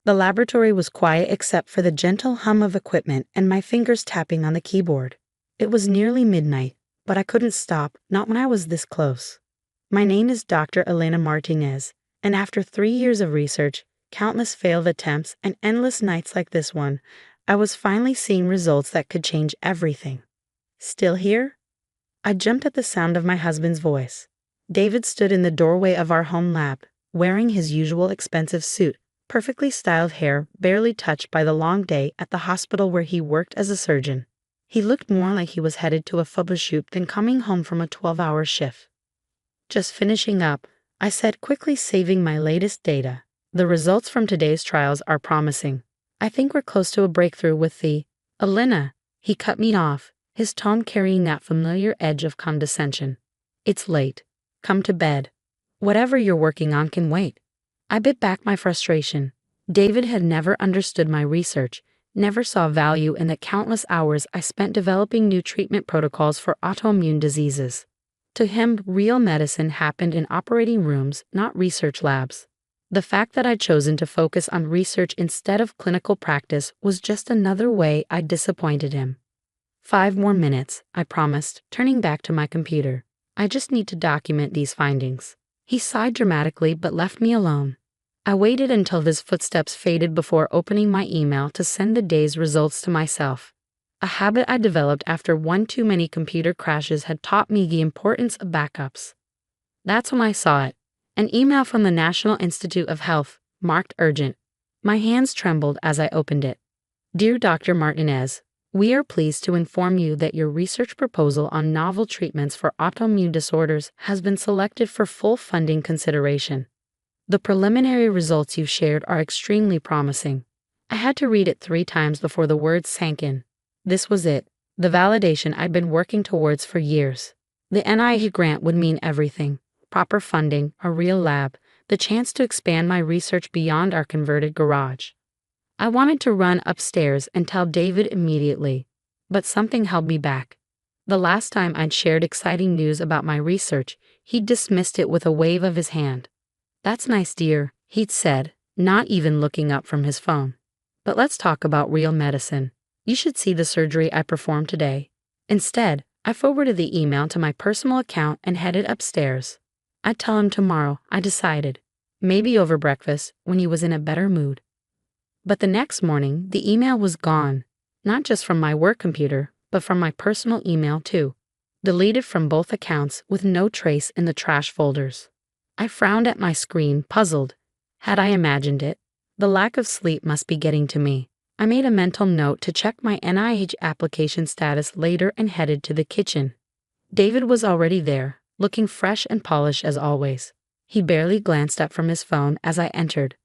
The laboratory was quiet except for the gentle hum of equipment and my fingers tapping on the keyboard. It was nearly midnight, but I couldn't stop, not when I was this close. My name is Dr. Elena Martinez, and after 3 years of research, countless failed attempts, and endless nights like this one, I was finally seeing results that could change everything. Still here? I jumped at the sound of my husband's voice. David stood in the doorway of our home lab, wearing his usual expensive suit, perfectly styled hair barely touched by the long day at the hospital where he worked as a surgeon. He looked more like he was headed to a photo shoot than coming home from a 12-hour shift. Just finishing up, I said, quickly saving my latest data. The results from today's trials are promising. I think we're close to a breakthrough with the... Elena, he cut me off, his tone carrying that familiar edge of condescension. It's late. Come to bed. Whatever you're working on can wait. I bit back my frustration. David had never understood my research, never saw value in the countless hours I spent developing new treatment protocols for autoimmune diseases. To him, real medicine happened in operating rooms, not research labs. The fact that I'd chosen to focus on research instead of clinical practice was just another way I'd disappointed him. 5 more minutes, I promised, turning back to my computer. I just need to document these findings. He sighed dramatically but left me alone. I waited until his footsteps faded before opening my email to send the day's results to myself. A habit I developed after one too many computer crashes had taught me the importance of backups. That's when I saw it. An email from the National Institute of Health, marked urgent. My hands trembled as I opened it. Dear Dr. Martinez, we are pleased to inform you that your research proposal on novel treatments for autoimmune disorders has been selected for full funding consideration. The preliminary results you shared are extremely promising. I had to read it 3 times before the words sank in. This was it, the validation I'd been working towards for years. The NIH grant would mean everything. Proper funding, a real lab, the chance to expand my research beyond our converted garage. I wanted to run upstairs and tell David immediately, but something held me back. The last time I'd shared exciting news about my research, he'd dismissed it with a wave of his hand. That's nice, dear, he'd said, not even looking up from his phone. But let's talk about real medicine. You should see the surgery I performed today. Instead, I forwarded the email to my personal account and headed upstairs. I'd tell him tomorrow, I decided. Maybe over breakfast, when he was in a better mood. But the next morning, the email was gone. Not just from my work computer, but from my personal email too. Deleted from both accounts with no trace in the trash folders. I frowned at my screen, puzzled. Had I imagined it? The lack of sleep must be getting to me. I made a mental note to check my NIH application status later and headed to the kitchen. David was already there, looking fresh and polished as always. He barely glanced up from his phone as I entered.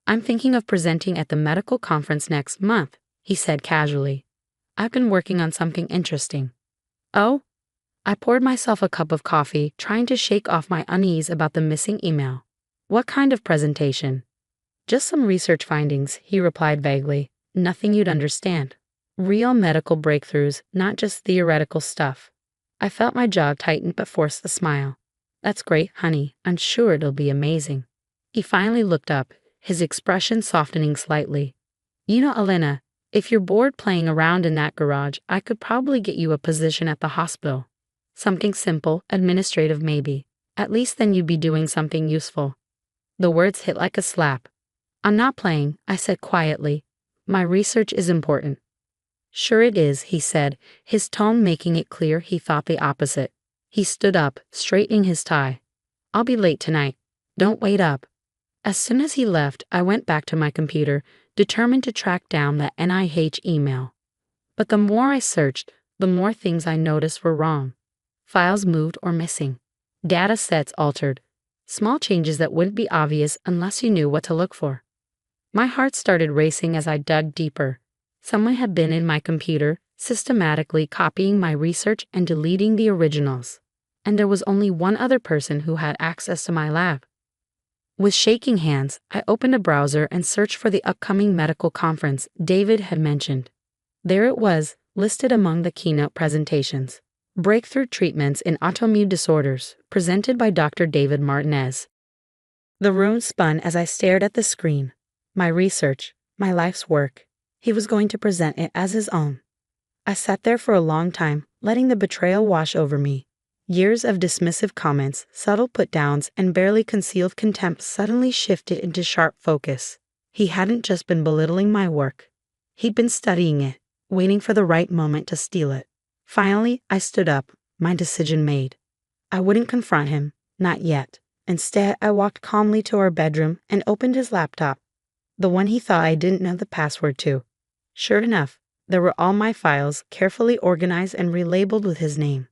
I'm thinking of presenting at the medical conference next month, he said casually. I've been working on something interesting. Oh? I poured myself a cup of coffee, trying to shake off my unease about the missing email. What kind of presentation? Just some research findings, he replied vaguely. Nothing you'd understand. Real medical breakthroughs, not just theoretical stuff. I felt my jaw tighten but forced a smile. That's great, honey. I'm sure it'll be amazing. He finally looked up, his expression softening slightly. You know, Elena, if you're bored playing around in that garage, I could probably get you a position at the hospital. Something simple, administrative maybe. At least then you'd be doing something useful. The words hit like a slap. I'm not playing, I said quietly. My research is important. Sure it is, he said, his tone making it clear he thought the opposite. He stood up, straightening his tie. I'll be late tonight. Don't wait up. As soon as he left, I went back to my computer, determined to track down that NIH email. But the more I searched, the more things I noticed were wrong. Files moved or missing. Data sets altered. Small changes that wouldn't be obvious unless you knew what to look for. My heart started racing as I dug deeper. Someone had been in my computer, systematically copying my research and deleting the originals. And there was only one other person who had access to my lab. With shaking hands, I opened a browser and searched for the upcoming medical conference David had mentioned. There it was, listed among the keynote presentations. Breakthrough Treatments in Autoimmune Disorders, presented by Dr. David Martinez. The room spun as I stared at the screen. my research, my life's work. He was going to present it as his own. I sat there for a long time, letting the betrayal wash over me. Years of dismissive comments, subtle put-downs, and barely concealed contempt suddenly shifted into sharp focus. He hadn't just been belittling my work. He'd been studying it, waiting for the right moment to steal it. Finally, I stood up, my decision made. I wouldn't confront him, not yet. Instead, I walked calmly to our bedroom and opened his laptop, the one he thought I didn't know the password to. Sure enough, there were all my files, carefully organized and relabeled with his name.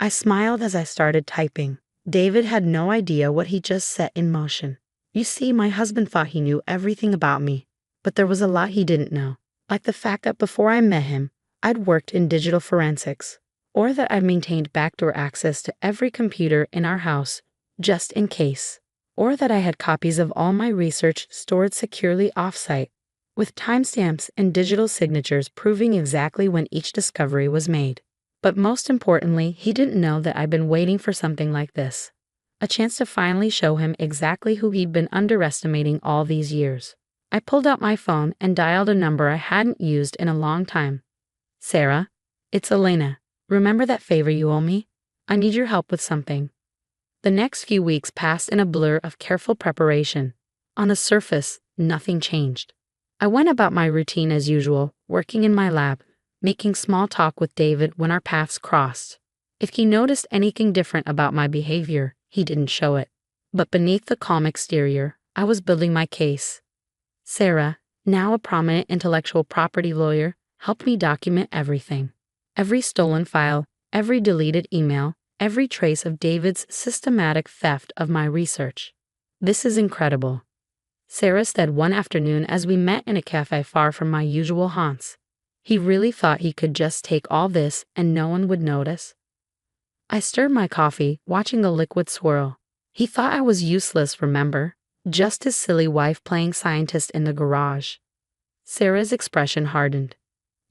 I smiled as I started typing. David had no idea what he just set in motion. You see, my husband thought he knew everything about me, but there was a lot he didn't know, like the fact that before I met him, I'd worked in digital forensics, or that I'd maintained backdoor access to every computer in our house, just in case, or that I had copies of all my research stored securely off-site, with timestamps and digital signatures proving exactly when each discovery was made. But most importantly, he didn't know that I'd been waiting for something like this. A chance to finally show him exactly who he'd been underestimating all these years. I pulled out my phone and dialed a number I hadn't used in a long time. Sarah, it's Elena. Remember that favor you owe me? I need your help with something. The next few weeks passed in a blur of careful preparation. On the surface, nothing changed. I went about my routine as usual, working in my lab, making small talk with David when our paths crossed. If he noticed anything different about my behavior, he didn't show it. But beneath the calm exterior, I was building my case. Sarah, now a prominent intellectual property lawyer, helped me document everything. Every stolen file, every deleted email, every trace of David's systematic theft of my research. This is incredible, Sarah said one afternoon as we met in a cafe far from my usual haunts. He really thought he could just take all this and no one would notice? I stirred my coffee, watching the liquid swirl. He thought I was useless, remember? Just his silly wife playing scientist in the garage. Sarah's expression hardened.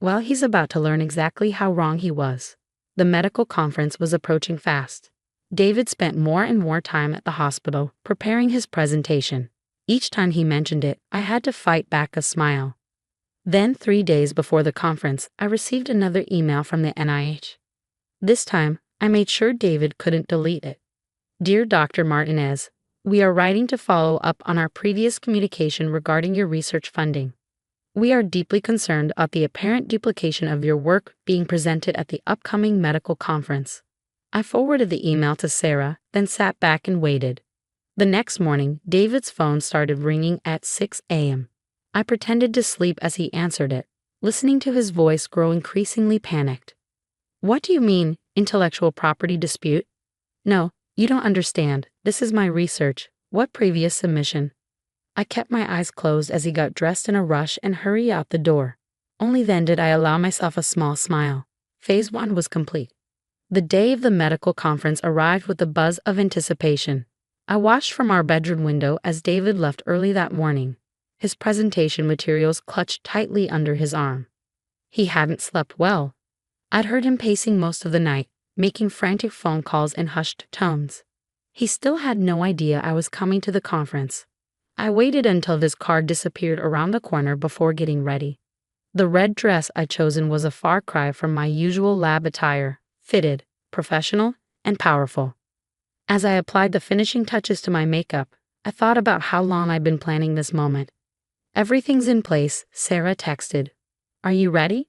Well, he's about to learn exactly how wrong he was. The medical conference was approaching fast. David spent more and more time at the hospital, preparing his presentation. Each time he mentioned it, I had to fight back a smile. Then, 3 days before the conference, I received another email from the NIH. This time, I made sure David couldn't delete it. Dear Dr. Martinez, we are writing to follow up on our previous communication regarding your research funding. We are deeply concerned about the apparent duplication of your work being presented at the upcoming medical conference. I forwarded the email to Sarah, then sat back and waited. The next morning, David's phone started ringing at 6 a.m. I pretended to sleep as he answered it, listening to his voice grow increasingly panicked. What do you mean, intellectual property dispute? No, you don't understand. This is my research. What previous submission? I kept my eyes closed as he got dressed in a rush and hurried out the door. Only then did I allow myself a small smile. Phase 1 was complete. The day of the medical conference arrived with a buzz of anticipation. I watched from our bedroom window as David left early that morning, his presentation materials clutched tightly under his arm. He hadn't slept well. I'd heard him pacing most of the night, making frantic phone calls in hushed tones. He still had no idea I was coming to the conference. I waited until his car disappeared around the corner before getting ready. The red dress I'd chosen was a far cry from my usual lab attire, fitted, professional, and powerful. As I applied the finishing touches to my makeup, I thought about how long I'd been planning this moment. Everything's in place, Sarah texted. Are you ready?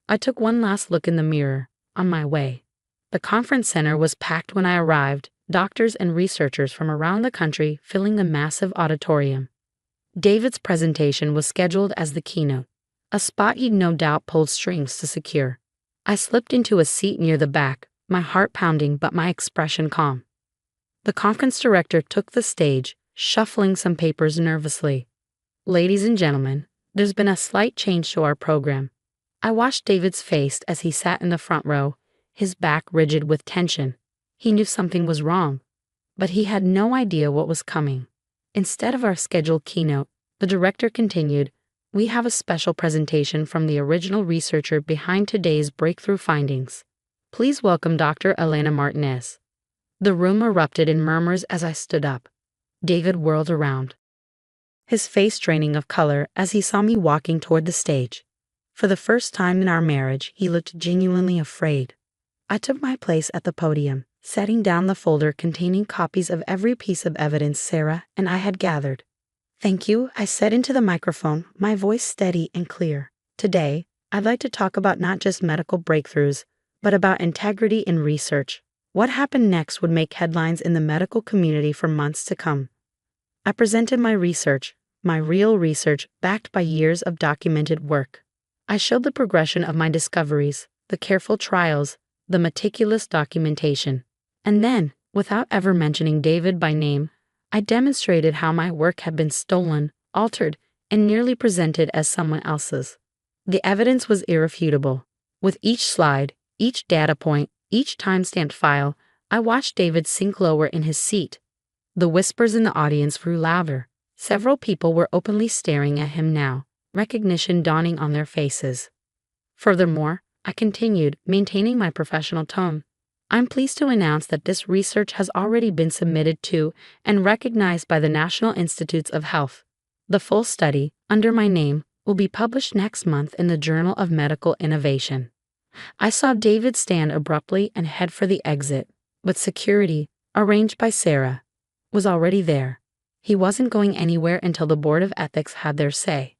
I took one last look in the mirror, on my way. The conference center was packed when I arrived, doctors and researchers from around the country filling the massive auditorium. David's presentation was scheduled as the keynote, a spot he'd no doubt pulled strings to secure. I slipped into a seat near the back, my heart pounding but my expression calm. The conference director took the stage, shuffling some papers nervously. Ladies and gentlemen, there's been a slight change to our program. I watched David's face as he sat in the front row, his back rigid with tension. He knew something was wrong, but he had no idea what was coming. Instead of our scheduled keynote, the director continued, we have a special presentation from the original researcher behind today's breakthrough findings. Please welcome Dr. Elena Martinez. The room erupted in murmurs as I stood up. David whirled around. his face draining of color as he saw me walking toward the stage. For the first time in our marriage, he looked genuinely afraid. I took my place at the podium, setting down the folder containing copies of every piece of evidence Sarah and I had gathered. "Thank you," I said into the microphone, my voice steady and clear. "Today, I'd like to talk about not just medical breakthroughs, but about integrity in research. What happened next would make headlines in the medical community for months to come." I presented my research, my real research backed by years of documented work. I showed the progression of my discoveries, the careful trials, the meticulous documentation. And then, without ever mentioning David by name, I demonstrated how my work had been stolen, altered, and nearly presented as someone else's. The evidence was irrefutable. With each slide, each data point, each time-stamped file, I watched David sink lower in his seat. The whispers in the audience grew louder. Several people were openly staring at him now, recognition dawning on their faces. Furthermore, I continued, maintaining my professional tone. "I'm pleased to announce that this research has already been submitted to and recognized by the National Institutes of Health. The full study, under my name, will be published next month in the Journal of Medical Innovation." I saw David stand abruptly and head for the exit, but security, arranged by Sarah, was already there. He wasn't going anywhere until the Board of Ethics had their say.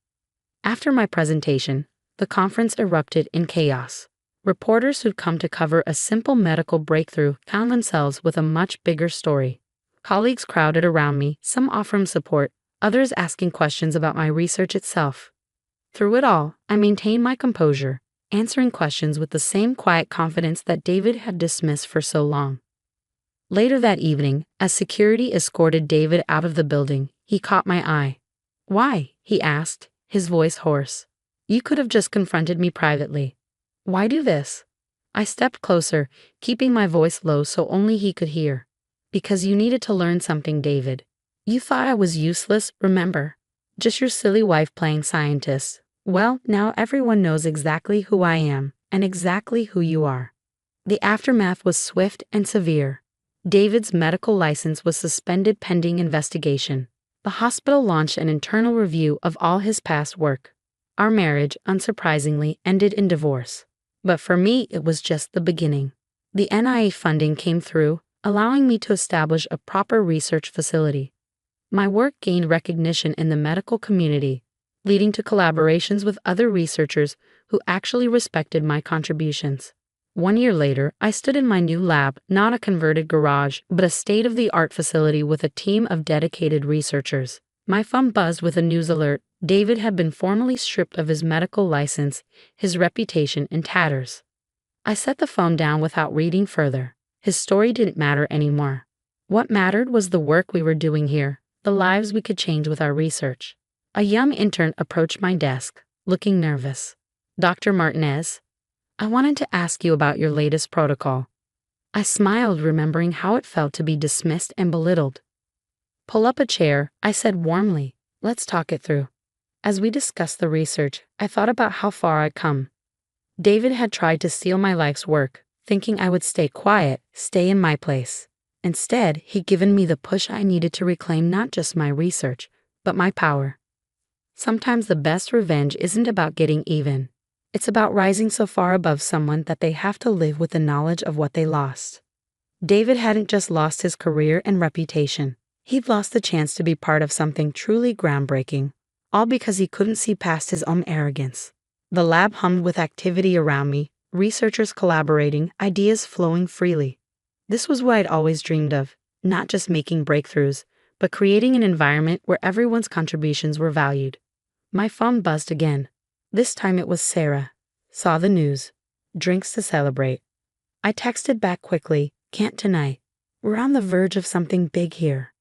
After my presentation, the conference erupted in chaos. Reporters who'd come to cover a simple medical breakthrough found themselves with a much bigger story. Colleagues crowded around me, some offering support, others asking questions about my research itself. Through it all, I maintained my composure, answering questions with the same quiet confidence that David had dismissed for so long. Later that evening, as security escorted David out of the building, he caught my eye. "Why?" he asked, his voice hoarse. "You could have just confronted me privately. Why do this?" I stepped closer, keeping my voice low so only he could hear. "Because you needed to learn something, David. You thought I was useless, remember? Just your silly wife playing scientist. Well, now everyone knows exactly who I am, and exactly who you are." The aftermath was swift and severe. David's medical license was suspended pending investigation. The hospital launched an internal review of all his past work. Our marriage, unsurprisingly, ended in divorce. But for me, it was just the beginning. The NIA funding came through, allowing me to establish a proper research facility. My work gained recognition in the medical community, leading to collaborations with other researchers who actually respected my contributions. 1 year later, I stood in my new lab, not a converted garage, but a state-of-the-art facility with a team of dedicated researchers. My phone buzzed with a news alert. David had been formally stripped of his medical license, his reputation in tatters. I set the phone down without reading further. His story didn't matter anymore. What mattered was the work we were doing here, the lives we could change with our research. A young intern approached my desk, looking nervous. "Dr. Martinez, I wanted to ask you about your latest protocol." I smiled, remembering how it felt to be dismissed and belittled. "Pull up a chair," I said warmly. "Let's talk it through." As we discussed the research, I thought about how far I'd come. David had tried to steal my life's work, thinking I would stay quiet, stay in my place. Instead, he'd given me the push I needed to reclaim not just my research, but my power. Sometimes the best revenge isn't about getting even. It's about rising so far above someone that they have to live with the knowledge of what they lost. David hadn't just lost his career and reputation. He'd lost the chance to be part of something truly groundbreaking, all because he couldn't see past his own arrogance. The lab hummed with activity around me, researchers collaborating, ideas flowing freely. This was what I'd always dreamed of, not just making breakthroughs, but creating an environment where everyone's contributions were valued. My phone buzzed again. This time it was Sarah. "Saw the news. Drinks to celebrate." I texted back quickly, "Can't tonight. We're on the verge of something big here."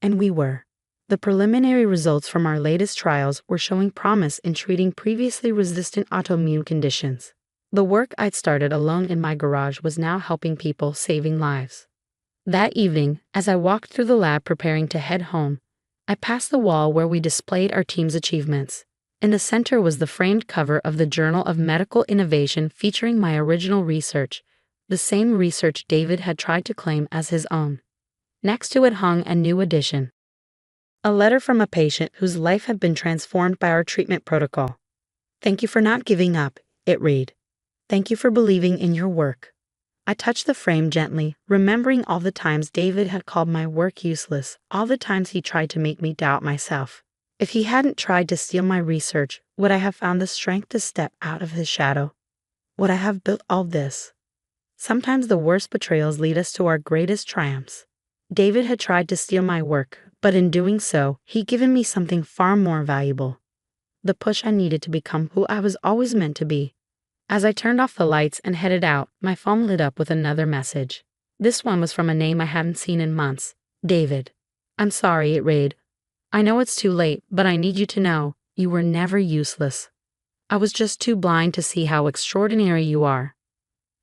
And we were. The preliminary results from our latest trials were showing promise in treating previously resistant autoimmune conditions. The work I'd started alone in my garage was now helping people, saving lives. That evening, as I walked through the lab preparing to head home, I passed the wall where we displayed our team's achievements. In the center was the framed cover of the Journal of Medical Innovation featuring my original research, the same research David had tried to claim as his own. Next to it hung a new edition, A letter from a patient whose life had been transformed by our treatment protocol. Thank you for not giving up, it read. Thank you for believing in your work. I touched the frame gently, remembering all the times David had called my work useless, all the times he tried to make me doubt myself. If he hadn't tried to steal my research, would I have found the strength to step out of his shadow? Would I have built all this? Sometimes the worst betrayals lead us to our greatest triumphs. David had tried to steal my work, but in doing so, he'd given me something far more valuable. The push I needed to become who I was always meant to be. As I turned off the lights and headed out, my phone lit up with another message. This one was from a name I hadn't seen in months. David. I'm sorry, it read. I know it's too late, but I need you to know, you were never useless. I was just too blind to see how extraordinary you are.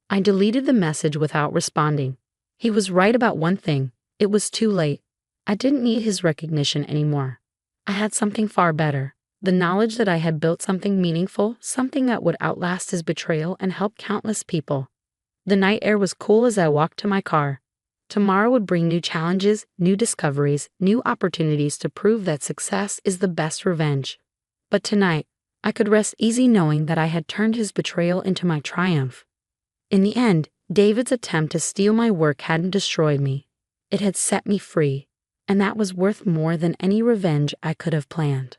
I deleted the message without responding. He was right about one thing. It was too late. I didn't need his recognition anymore. I had something far better. The knowledge that I had built something meaningful, something that would outlast his betrayal and help countless people. The night air was cool as I walked to my car. Tomorrow would bring new challenges, new discoveries, new opportunities to prove that success is the best revenge. But tonight, I could rest easy knowing that I had turned his betrayal into my triumph. In the end, David's attempt to steal my work hadn't destroyed me. It had set me free, and that was worth more than any revenge I could have planned.